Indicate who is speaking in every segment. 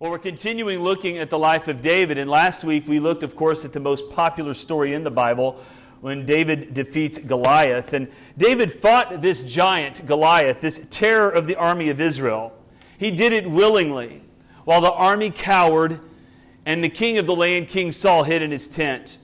Speaker 1: Well, we're continuing looking at the life of David, and last week we looked, of course, at the most popular story in the Bible when David defeats Goliath. And David fought this giant, Goliath, this terror of the army of Israel. He did it willingly, while the army cowered and the king of the land, King Saul, hid in his tent.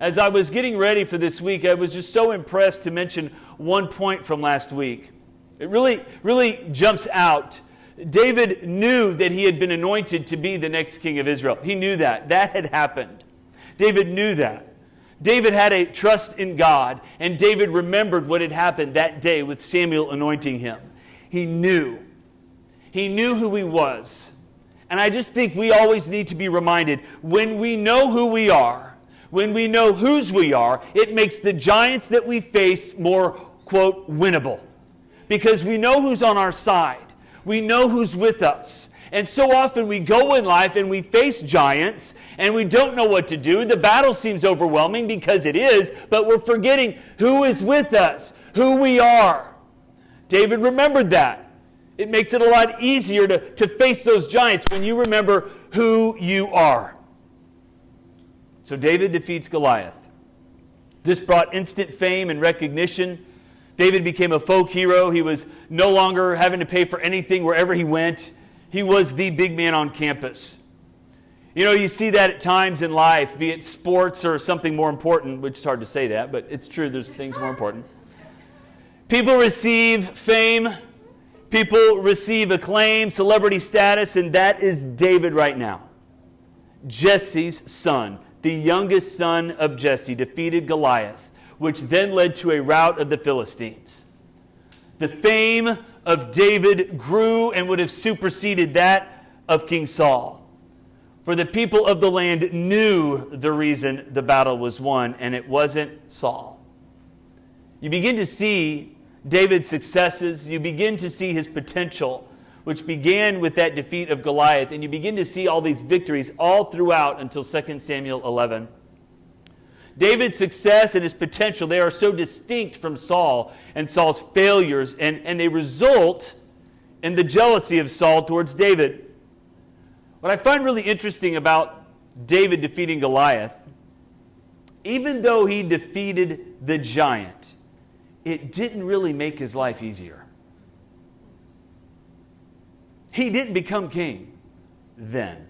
Speaker 1: As I was getting ready for this week, I was just so impressed to mention one point from last week. It really jumps out. David knew that he had been anointed to be the next king of Israel. He knew that. That had happened. David knew that. David had a trust in God, and David remembered what had happened that day with Samuel anointing him. He knew. He knew who he was. And I just think we always need to be reminded, when we know who we are, when we know whose we are, it makes the giants that we face more, quote, winnable. Because we know who's on our side. We know who's with us. And so often we go in life and we face giants and we don't know what to do. The battle seems overwhelming because it is, but we're forgetting who is with us, who we are. David remembered that. It makes it a lot easier to face those giants when you remember who you are. So David defeats Goliath. This brought instant fame and recognition. David became a folk hero. He was no longer having to pay for anything wherever he went. He was the big man on campus. You know, you see that at times in life, be it sports or something more important, which is hard to say that, but it's true, there's things more important. People receive fame, people receive acclaim, celebrity status, and that is David right now. Jesse's son, the youngest son of Jesse, defeated Goliath, which then led to a rout of the Philistines. The fame of David grew and would have superseded that of King Saul. For the people of the land knew the reason the battle was won, and it wasn't Saul. You begin to see David's successes. You begin to see his potential, which began with that defeat of Goliath, and you begin to see all these victories all throughout until 2 Samuel 11. David's success and his potential, they are so distinct from Saul and Saul's failures, and they result in the jealousy of Saul towards David. What I find really interesting about David defeating Goliath, even though he defeated the giant, it didn't really make his life easier. He didn't become king then.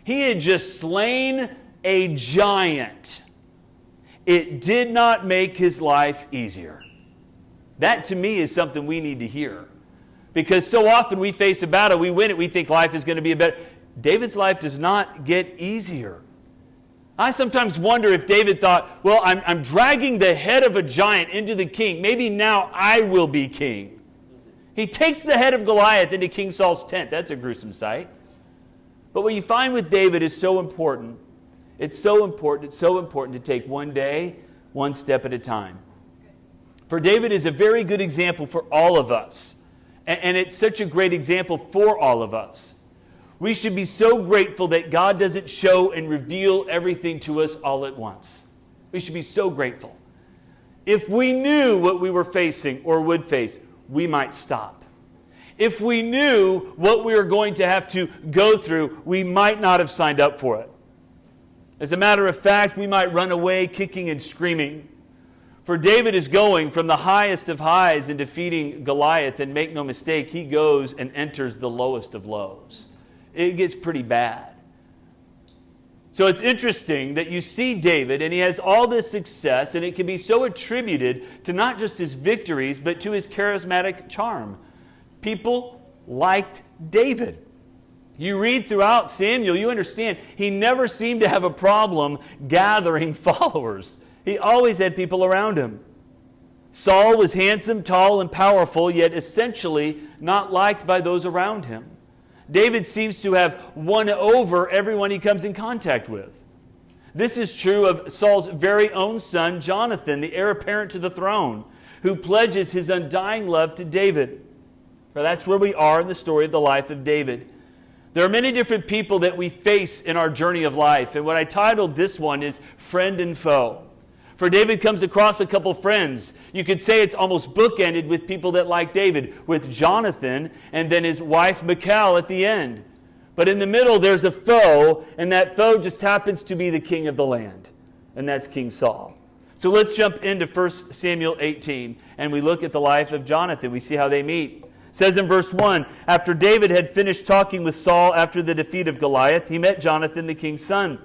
Speaker 1: He had just slain a giant. It did not make his life easier. That to me is something we need to hear. Because so often we face a battle, we win it, we think life is going to be a better. David's life does not get easier. I sometimes wonder if David thought, well, I'm dragging the head of a giant into the king. Maybe now I will be king. He takes the head of Goliath into King Saul's tent. That's a gruesome sight. But what you find with David is so important. It's so important to take one day, one step at a time. For David is a very good example for all of us. And it's such a great example for all of us. We should be so grateful that God doesn't show and reveal everything to us all at once. We should be so grateful. If we knew what we were facing or would face, we might stop. If we knew what we were going to have to go through, we might not have signed up for it. As a matter of fact, we might run away kicking and screaming. For David is going from the highest of highs in defeating Goliath, and make no mistake, he goes and enters the lowest of lows. It gets pretty bad. So it's interesting that you see David, and he has all this success, and it can be so attributed to not just his victories, but to his charismatic charm. People liked David. You read throughout Samuel, you understand, he never seemed to have a problem gathering followers. He always had people around him. Saul was handsome, tall, and powerful, yet essentially not liked by those around him. David seems to have won over everyone he comes in contact with. This is true of Saul's very own son, Jonathan, the heir apparent to the throne, who pledges his undying love to David. For that's where we are in the story of the life of David. There are many different people that we face in our journey of life, and what I titled this one is Friend and Foe. For David comes across a couple friends. You could say it's almost bookended with people that like David, with Jonathan and then his wife Michal at the end. But in the middle, there's a foe, and that foe just happens to be the king of the land, and that's King Saul. So let's jump into 1 Samuel 18, and we look at the life of Jonathan. We see how they meet. It says in verse 1, after David had finished talking with Saul after the defeat of Goliath, he met Jonathan, the king's son.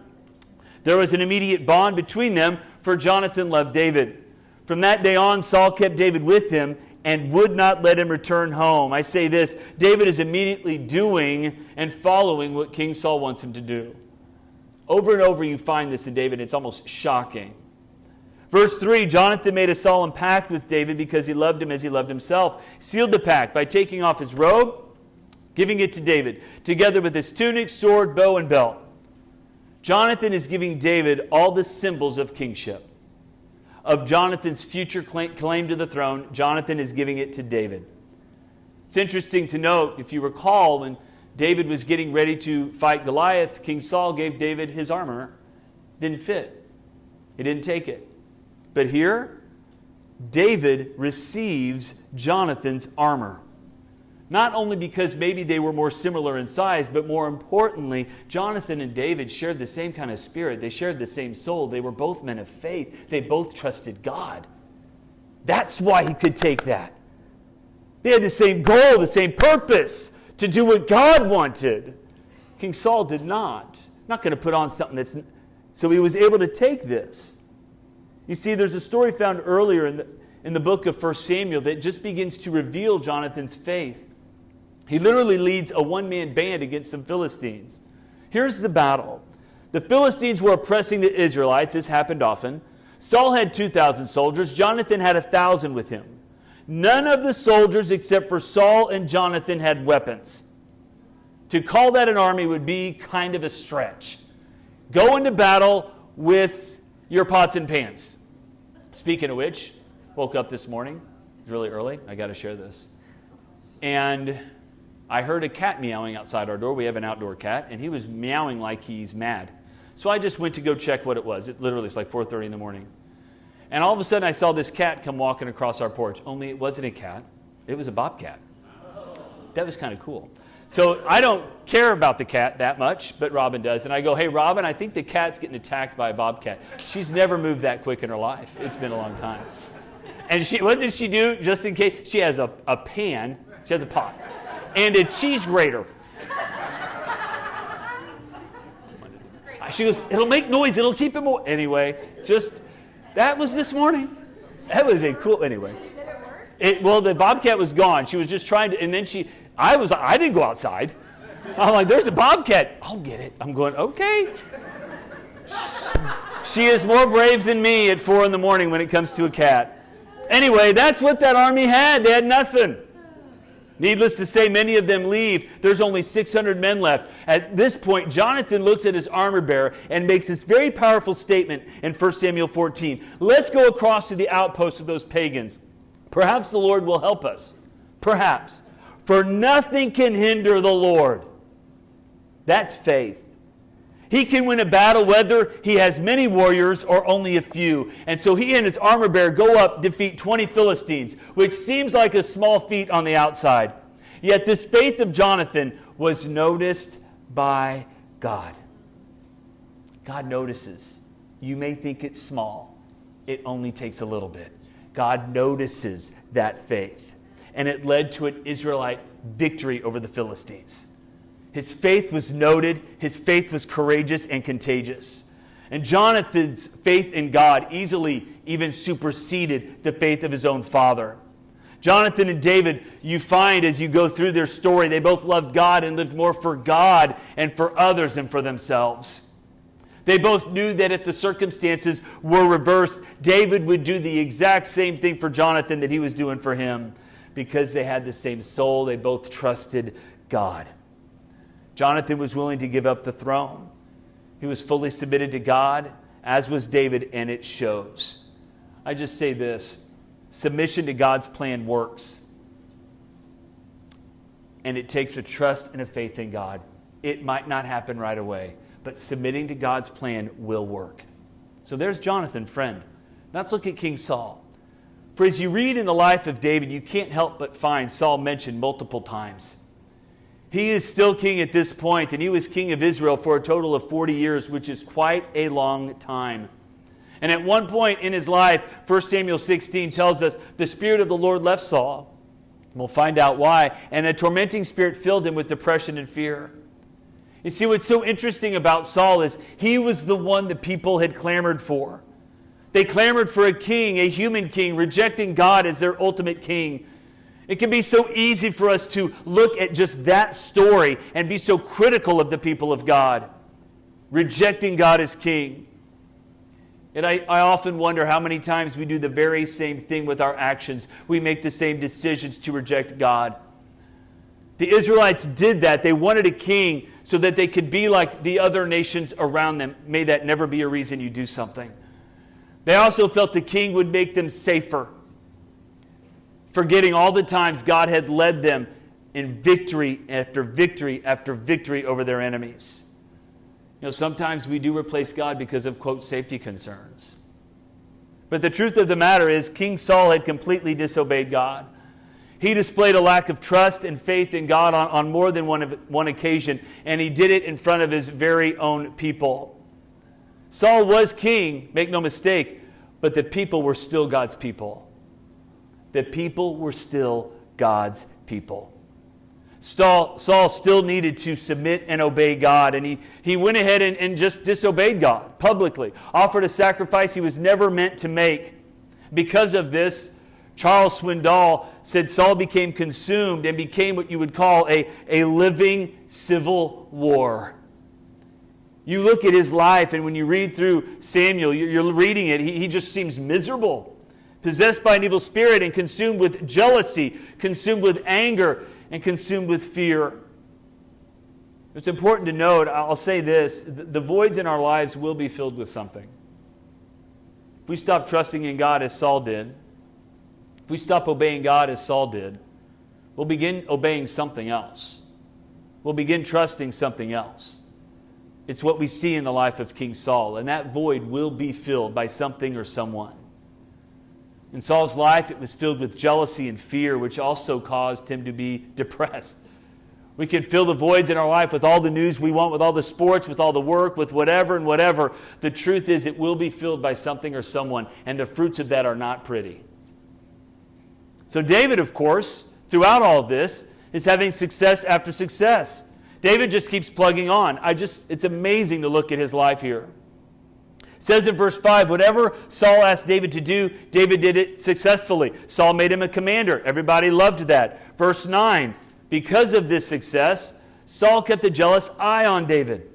Speaker 1: There was an immediate bond between them, for Jonathan loved David. From that day on, Saul kept David with him and would not let him return home. I say this, David is immediately doing and following what King Saul wants him to do. Over and over you find this in David. It's almost shocking. Verse 3, Jonathan made a solemn pact with David because he loved him as he loved himself. He sealed the pact by taking off his robe, giving it to David, together with his tunic, sword, bow, and belt. Jonathan is giving David all the symbols of kingship. Of Jonathan's future claim to the throne, Jonathan is giving it to David. It's interesting to note, if you recall, when David was getting ready to fight Goliath, King Saul gave David his armor. Didn't fit. He didn't take it. But here, David receives Jonathan's armor. Not only because maybe they were more similar in size, but more importantly, Jonathan and David shared the same kind of spirit. They shared the same soul. They were both men of faith. They both trusted God. That's why he could take that. They had the same goal, the same purpose, to do what God wanted. King Saul did not. Not going to put on something that's... So he was able to take this. You see, there's a story found earlier in the book of 1 Samuel that just begins to reveal Jonathan's faith. He literally leads a one-man band against some Philistines. Here's the battle. The Philistines were oppressing the Israelites. This happened often. Saul had 2,000 soldiers. Jonathan had 1,000 with him. None of the soldiers except for Saul and Jonathan had weapons. To call that an army would be kind of a stretch. Go into battle with your pots and pans. Speaking of which, woke up this morning. It was really early. I got to share this. And I heard a cat meowing outside our door. We have an outdoor cat, and he was meowing like he's mad. So I just went to go check what it was. It literally was like 4:30 in the morning. And all of a sudden I saw this cat come walking across our porch. Only it wasn't a cat. It was a bobcat. That was kind of cool. So I don't care about the cat that much, but Robin does. And I go, hey, Robin, I think the cat's getting attacked by a bobcat. She's never moved that quick in her life. It's been a long time. And what did she do, just in case? She has a pan. She has a pot. And a cheese grater. She goes, it'll make noise. It'll keep him away. Anyway, that was this morning. That was a cool, anyway.
Speaker 2: Did it work?
Speaker 1: Well, the bobcat was gone. She was just trying to, and then I didn't go outside. I'm like, there's a bobcat. I'll get it. I'm going, okay. She is more brave than me at 4 a.m. when it comes to a cat. Anyway, that's what that army had. They had nothing. Needless to say, many of them leave. There's only 600 men left. At this point, Jonathan looks at his armor bearer and makes this very powerful statement in 1 Samuel 14. Let's go across to the outposts of those pagans. Perhaps the Lord will help us. Perhaps. For nothing can hinder the Lord. That's faith. He can win a battle whether he has many warriors or only a few. And so he and his armor bearer go up, defeat 20 Philistines, which seems like a small feat on the outside. Yet this faith of Jonathan was noticed by God. God notices. You may think it's small. It only takes a little bit. God notices that faith. And it led to an Israelite victory over the Philistines. His faith was noted. His faith was courageous and contagious. And Jonathan's faith in God easily even superseded the faith of his own father. Jonathan and David, you find as you go through their story, they both loved God and lived more for God and for others than for themselves. They both knew that if the circumstances were reversed, David would do the exact same thing for Jonathan that he was doing for him. Because they had the same soul, they both trusted God. Jonathan was willing to give up the throne. He was fully submitted to God, as was David, and it shows. I just say this. Submission to God's plan works. And it takes a trust and a faith in God. It might not happen right away, but submitting to God's plan will work. So there's Jonathan, friend. Now let's look at King Saul. For as you read in the life of David, you can't help but find Saul mentioned multiple times. He is still king at this point, and he was king of Israel for a total of 40 years, which is quite a long time. And at one point in his life, 1 Samuel 16 tells us, the Spirit of the Lord left Saul. We'll find out why. And a tormenting spirit filled him with depression and fear. You see, what's so interesting about Saul is he was the one the people had clamored for. They clamored for a king, a human king, rejecting God as their ultimate king. It can be so easy for us to look at just that story and be so critical of the people of God, rejecting God as king. And I often wonder how many times we do the very same thing with our actions. We make the same decisions to reject God. The Israelites did that. They wanted a king so that they could be like the other nations around them. May that never be a reason you do something. They also felt the king would make them safer, forgetting all the times God had led them in victory after victory after victory over their enemies. You know, sometimes we do replace God because of, quote, safety concerns. But the truth of the matter is, King Saul had completely disobeyed God. He displayed a lack of trust and faith in God on more than one occasion, and he did it in front of his very own people. Saul was king, make no mistake, but the people were still God's people. The people were still God's people. Saul still needed to submit and obey God, and he went ahead and just disobeyed God publicly, offered a sacrifice he was never meant to make. Because of this, Charles Swindoll said Saul became consumed and became what you would call a living civil war. You look at his life, and when you read through Samuel, you're reading it, he just seems miserable, possessed by an evil spirit and consumed with jealousy, consumed with anger, and consumed with fear. It's important to note, I'll say this, the voids in our lives will be filled with something. If we stop trusting in God as Saul did, if we stop obeying God as Saul did, we'll begin obeying something else. We'll begin trusting something else. It's what we see in the life of King Saul, and that void will be filled by something or someone. In Saul's life, it was filled with jealousy and fear, which also caused him to be depressed. We can fill the voids in our life with all the news we want, with all the sports, with all the work, with whatever and whatever. The truth is, it will be filled by something or someone, and the fruits of that are not pretty. So David, of course, throughout all of this, is having success after success. David just keeps plugging on. It's amazing to look at his life here. It says in verse 5, whatever Saul asked David to do, David did it successfully. Saul made him a commander. Everybody loved that. Verse 9, because of this success, Saul kept a jealous eye on David.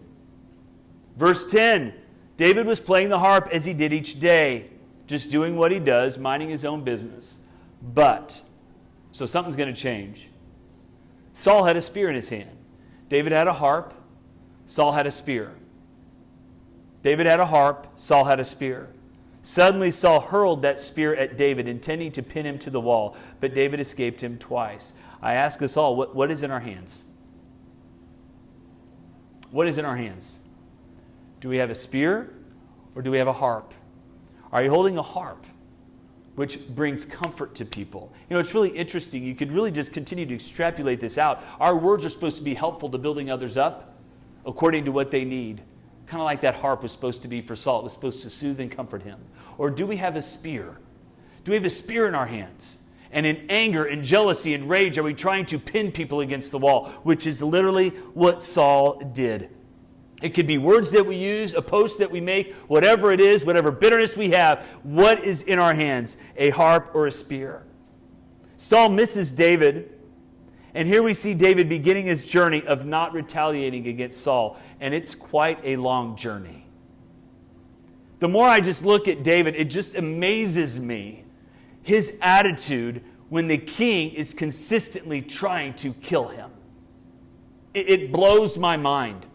Speaker 1: Verse 10, David was playing the harp as he did each day, just doing what he does, minding his own business. So something's going to change. Saul had a spear in his hand. David had a harp. Saul had a spear. David had a harp, Saul had a spear. Suddenly Saul hurled that spear at David, intending to pin him to the wall, but David escaped him twice. I ask us all, what is in our hands? What is in our hands? Do we have a spear or do we have a harp? Are you holding a harp, which brings comfort to people? You know, it's really interesting. You could really just continue to extrapolate this out. Our words are supposed to be helpful to building others up according to what they need. Kind of like that harp was supposed to be for Saul. It was supposed to soothe and comfort him. Or do we have a spear? Do we have a spear in our hands? And in anger and jealousy and rage, are we trying to pin people against the wall? Which is literally what Saul did. It could be words that we use, a post that we make, whatever it is, whatever bitterness we have. What is in our hands? A harp or a spear? Saul misses David. And here we see David beginning his journey of not retaliating against Saul. And it's quite a long journey. The more I just look at David, it just amazes me. His attitude when the king is consistently trying to kill him. It blows my mind.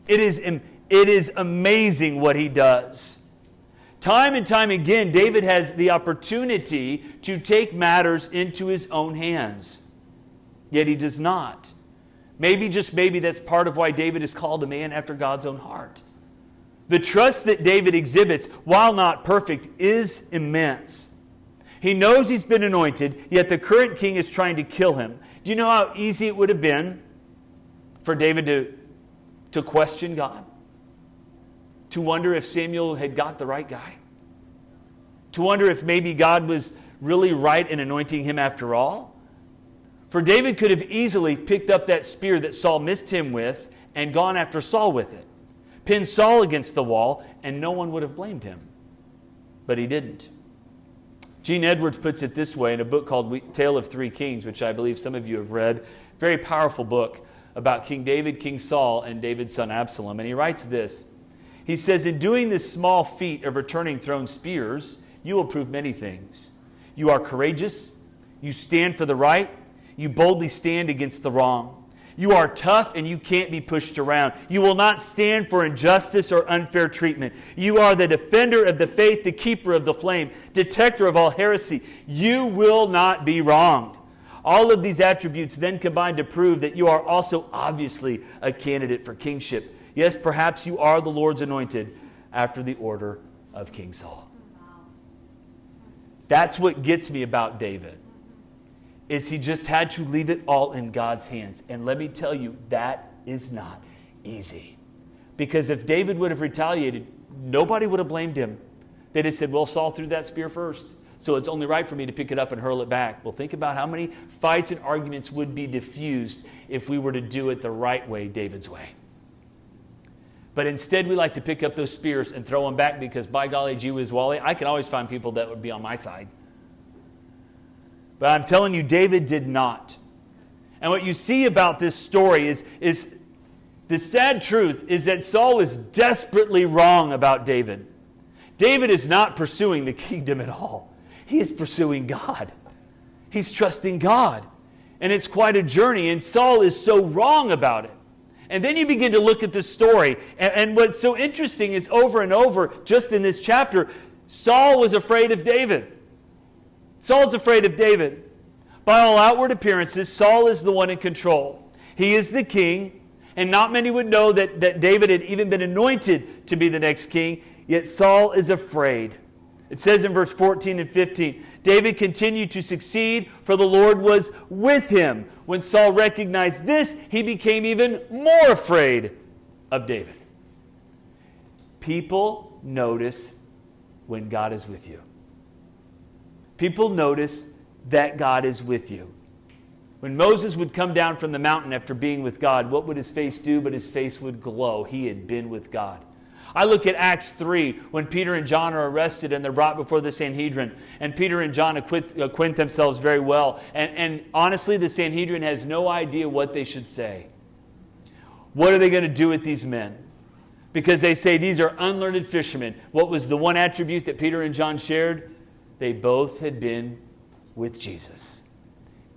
Speaker 1: It is amazing what he does. Time and time again, David has the opportunity to take matters into his own hands. Yet he does not. Maybe, just maybe, that's part of why David is called a man after God's own heart. The trust that David exhibits, while not perfect, is immense. He knows he's been anointed, yet the current king is trying to kill him. Do you know how easy it would have been for David to question God, to wonder if Samuel had got the right guy, to wonder if maybe God was really right in anointing him after all. For David could have easily picked up that spear that Saul missed him with and gone after Saul with it, pinned Saul against the wall, and no one would have blamed him. But he didn't. Gene Edwards puts it this way in a book called Tale of Three Kings, which I believe some of you have read. Very powerful book about King David, King Saul, and David's son Absalom. And he writes this. He says, in doing this small feat of returning thrown spears, you will prove many things. You are courageous. You stand for the right. You boldly stand against the wrong. You are tough and you can't be pushed around. You will not stand for injustice or unfair treatment. You are the defender of the faith, the keeper of the flame, detector of all heresy. You will not be wronged. All of these attributes then combine to prove that you are also obviously a candidate for kingship. Yes, perhaps you are the Lord's anointed after the order of King Saul. That's what gets me about David, is he just had to leave it all in God's hands. And let me tell you, that is not easy. Because if David would have retaliated, nobody would have blamed him. They'd have said, well, Saul threw that spear first, so it's only right for me to pick it up and hurl it back. Well, think about how many fights and arguments would be diffused if we were to do it the right way, David's way. But instead, we like to pick up those spears and throw them back because, by golly, gee whiz Wally, I can always find people that would be on my side. But I'm telling you, David did not. And what you see about this story is the sad truth is that Saul is desperately wrong about David. David is not pursuing the kingdom at all. He is pursuing God. He's trusting God. And it's quite a journey, and Saul is so wrong about it. And then you begin to look at the story. And what's so interesting is over and over, just in this chapter, Saul was afraid of David. Saul's afraid of David. By all outward appearances, Saul is the one in control. He is the king, and not many would know that David had even been anointed to be the next king, yet Saul is afraid. It says in verse 14 and 15, David continued to succeed, for the Lord was with him. When Saul recognized this, he became even more afraid of David. People notice when God is with you. People notice that God is with you. When Moses would come down from the mountain after being with God, what would his face do? But his face would glow. He had been with God. I look at Acts 3 when Peter and John are arrested and they're brought before the Sanhedrin. And Peter and John acquit themselves very well. And honestly, the Sanhedrin has no idea what they should say. What are they going to do with these men? Because they say these are unlearned fishermen. What was the one attribute that Peter and John shared? They both had been with Jesus.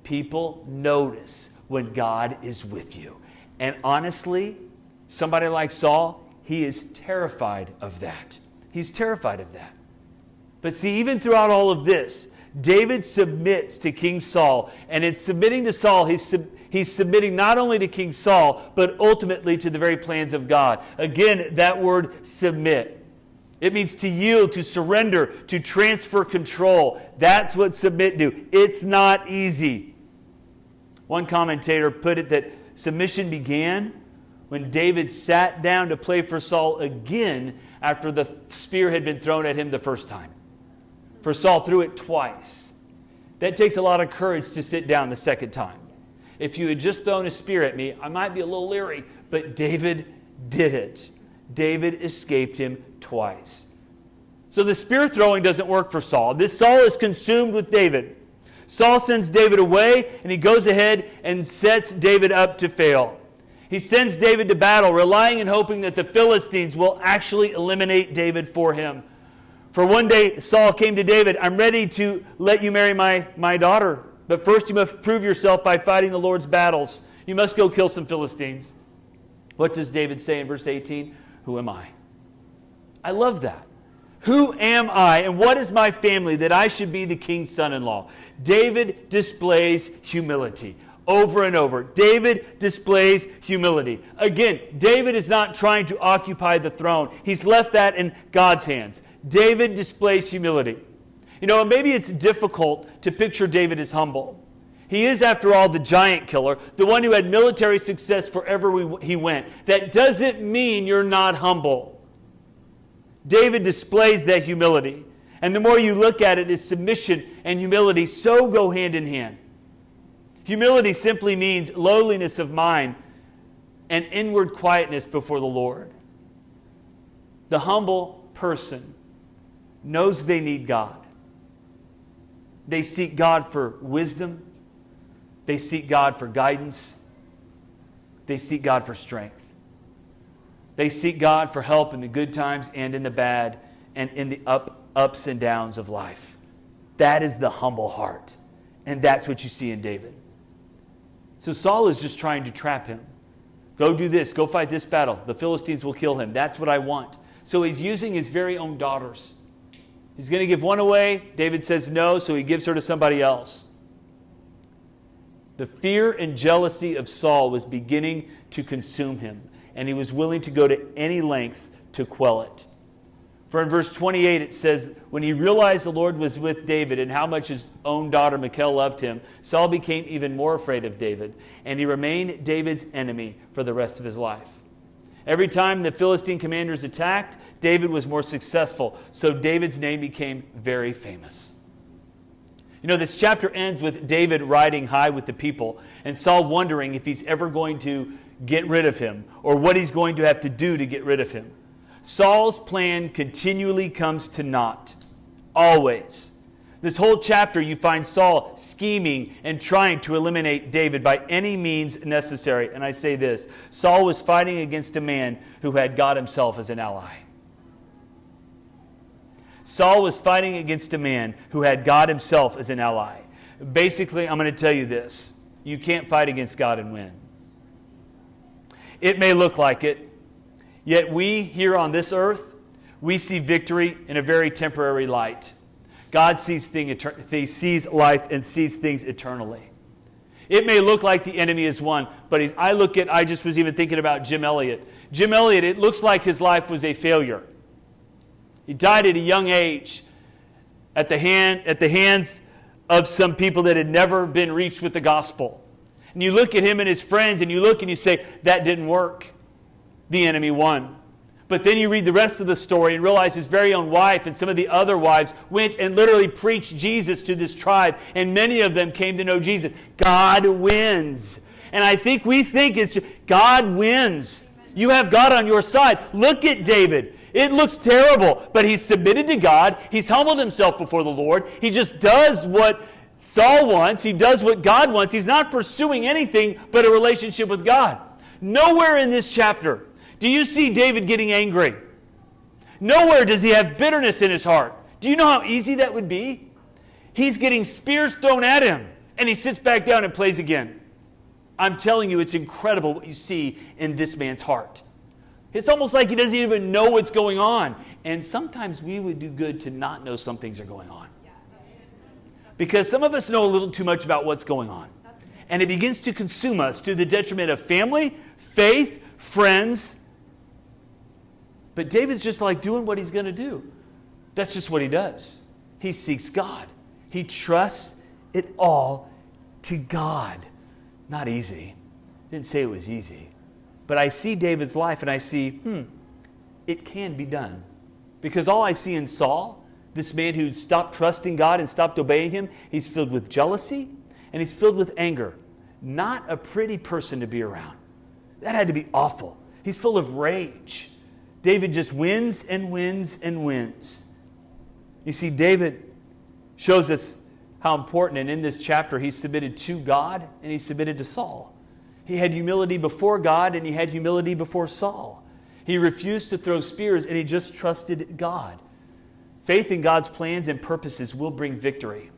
Speaker 1: People notice when God is with you. And honestly, somebody like Saul, he is terrified of that. He's terrified of that. But see, even throughout all of this, David submits to King Saul. And in submitting to Saul, he's submitting not only to King Saul, but ultimately to the very plans of God. Again, that word submit. It means to yield, to surrender, to transfer control. That's what submit do. It's not easy. One commentator put it that submission began when David sat down to play for Saul again after the spear had been thrown at him the first time. For Saul threw it twice. That takes a lot of courage to sit down the second time. If you had just thrown a spear at me, I might be a little leery, but David did it. David escaped him twice. So the spear throwing doesn't work for Saul. This Saul is consumed with David. Saul sends David away, and he goes ahead and sets David up to fail. He sends David to battle, relying and hoping that the Philistines will actually eliminate David for him. For one day, Saul came to David, I'm ready to let you marry my daughter. But first you must prove yourself by fighting the Lord's battles. You must go kill some Philistines. What does David say in verse 18? Who am I? I love that. Who am I and what is my family that I should be the king's son-in-law? David displays humility. Over and over. David displays humility. Again, David is not trying to occupy the throne. He's left that in God's hands. David displays humility. You know, maybe it's difficult to picture David as humble. He is, after all, the giant killer, the one who had military success wherever he went. That doesn't mean you're not humble. David displays that humility. And the more you look at it, is submission and humility so go hand in hand. Humility simply means lowliness of mind and inward quietness before the Lord. The humble person knows they need God. They seek God for wisdom. They seek God for guidance. They seek God for strength. They seek God for help in the good times and in the bad and in the ups and downs of life. That is the humble heart. And that's what you see in David. So Saul is just trying to trap him. Go do this. Go fight this battle. The Philistines will kill him. That's what I want. So he's using his very own daughters. He's going to give one away. David says no, so he gives her to somebody else. The fear and jealousy of Saul was beginning to consume him, and he was willing to go to any lengths to quell it. For in verse 28 it says, when he realized the Lord was with David and how much his own daughter Michal loved him, Saul became even more afraid of David, and he remained David's enemy for the rest of his life. Every time the Philistine commanders attacked, David was more successful, so David's name became very famous. You know, this chapter ends with David riding high with the people, and Saul wondering if he's ever going to get rid of him, or what he's going to have to do to get rid of him. Saul's plan continually comes to naught. Always. This whole chapter you find Saul scheming and trying to eliminate David by any means necessary. And I say this, Saul was fighting against a man who had God himself as an ally. Saul was fighting against a man who had God himself as an ally. Basically, I'm going to tell you this. You can't fight against God and win. It may look like it, yet we here on this earth, we see victory in a very temporary light. God sees life and sees things eternally. It may look like the enemy is won, but I just was even thinking about Jim Elliot. Jim Elliot, it looks like his life was a failure. He died at a young age at the hands of some people that had never been reached with the gospel. And you look at him and his friends, and you look and you say, that didn't work. The enemy won. But then you read the rest of the story and realize his very own wife and some of the other wives went and literally preached Jesus to this tribe, and many of them came to know Jesus. God wins. And I think we think it's God wins. You have God on your side. Look at David. It looks terrible, but he's submitted to God. He's humbled himself before the Lord. He just does what Saul wants. He does what God wants. He's not pursuing anything but a relationship with God. Nowhere in this chapter do you see David getting angry. Nowhere does he have bitterness in his heart. Do you know how easy that would be? He's getting spears thrown at him, and he sits back down and plays again. I'm telling you, it's incredible what you see in this man's heart. It's almost like he doesn't even know what's going on. And sometimes we would do good to not know some things are going on. Because some of us know a little too much about what's going on. And it begins to consume us to the detriment of family, faith, friends. But David's just like doing what he's going to do. That's just what he does. He seeks God. He trusts it all to God. Not easy. Didn't say it was easy. But I see David's life and I see, it can be done. Because all I see in Saul, this man who stopped trusting God and stopped obeying him, he's filled with jealousy and he's filled with anger. Not a pretty person to be around. That had to be awful. He's full of rage. David just wins and wins and wins. You see, David shows us how important, and in this chapter, he submitted to God and he submitted to Saul. He had humility before God and he had humility before Saul. He refused to throw spears and he just trusted God. Faith in God's plans and purposes will bring victory.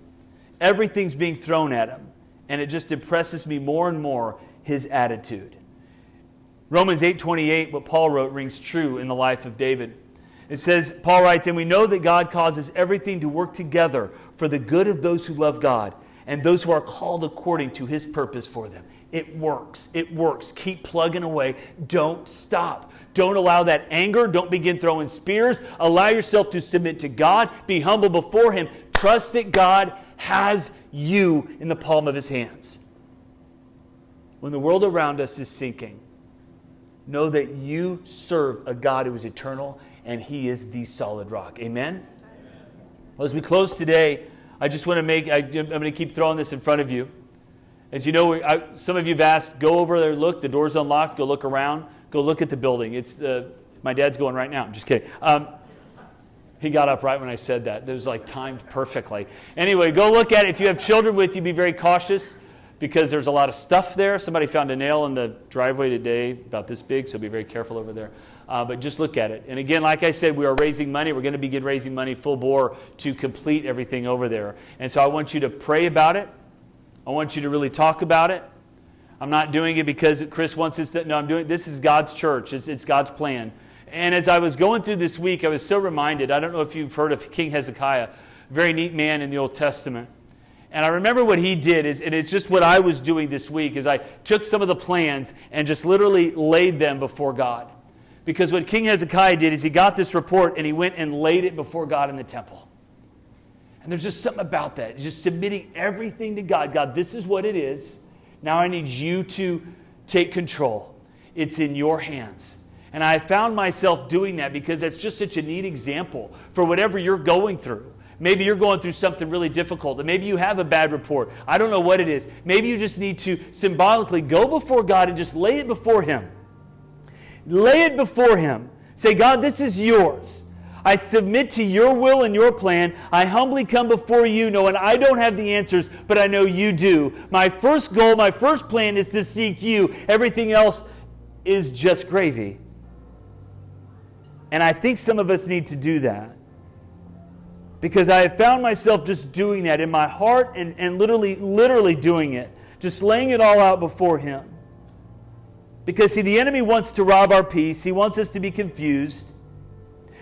Speaker 1: Everything's being thrown at him, and it just impresses me more and more, his attitude. Romans 8:28, what Paul wrote, rings true in the life of David. It says, Paul writes, and we know that God causes everything to work together for the good of those who love God and those who are called according to his purpose for them. It works. It works. Keep plugging away. Don't stop. Don't allow that anger. Don't begin throwing spears. Allow yourself to submit to God. Be humble before him. Trust that God has you in the palm of his hands. When the world around us is sinking, know that you serve a God who is eternal, and he is the solid rock. Amen? Well, as we close today, I just want to I'm going to keep throwing this in front of you. As you know, some of you have asked, go over there, look, the door's unlocked, go look around, go look at the building. My dad's going right now. I'm just kidding. He got up right when I said that. It was like timed perfectly. Anyway, go look at it. If you have children with you, be very cautious because there's a lot of stuff there. Somebody found a nail in the driveway today about this big, so be very careful over there. But just look at it. And again, like I said, we are raising money. We're going to begin raising money full bore to complete everything over there. And so I want you to pray about it. I want you to really talk about it. I'm not doing it because Chris wants us to. No, I'm doing it. This is God's church. It's God's plan. And as I was going through this week, I was so reminded. I don't know if you've heard of King Hezekiah, a very neat man in the Old Testament. And I remember what he did, and it's just what I was doing this week, is I took some of the plans and just literally laid them before God. Because what King Hezekiah did is he got this report and he went and laid it before God in the temple. And there's just something about that, just submitting everything to God. God, this is what it is. Now I need you to take control. It's in your hands. And I found myself doing that because that's just such a neat example for whatever you're going through. Maybe you're going through something really difficult, and maybe you have a bad report. I don't know what it is. Maybe you just need to symbolically go before God and just lay it before him. Lay it before him. Say, God, this is yours. I submit to your will and your plan. I humbly come before you knowing I don't have the answers, but I know you do. My first goal, my first plan is to seek you. Everything else is just gravy. And I think some of us need to do that. Because I have found myself just doing that in my heart and literally doing it. Just laying it all out before him. Because, see, the enemy wants to rob our peace. He wants us to be confused.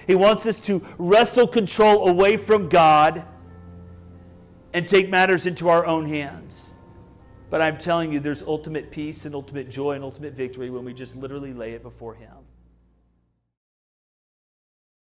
Speaker 1: He wants us to wrestle control away from God and take matters into our own hands. But I'm telling you, there's ultimate peace and ultimate joy and ultimate victory when we just literally lay it before him.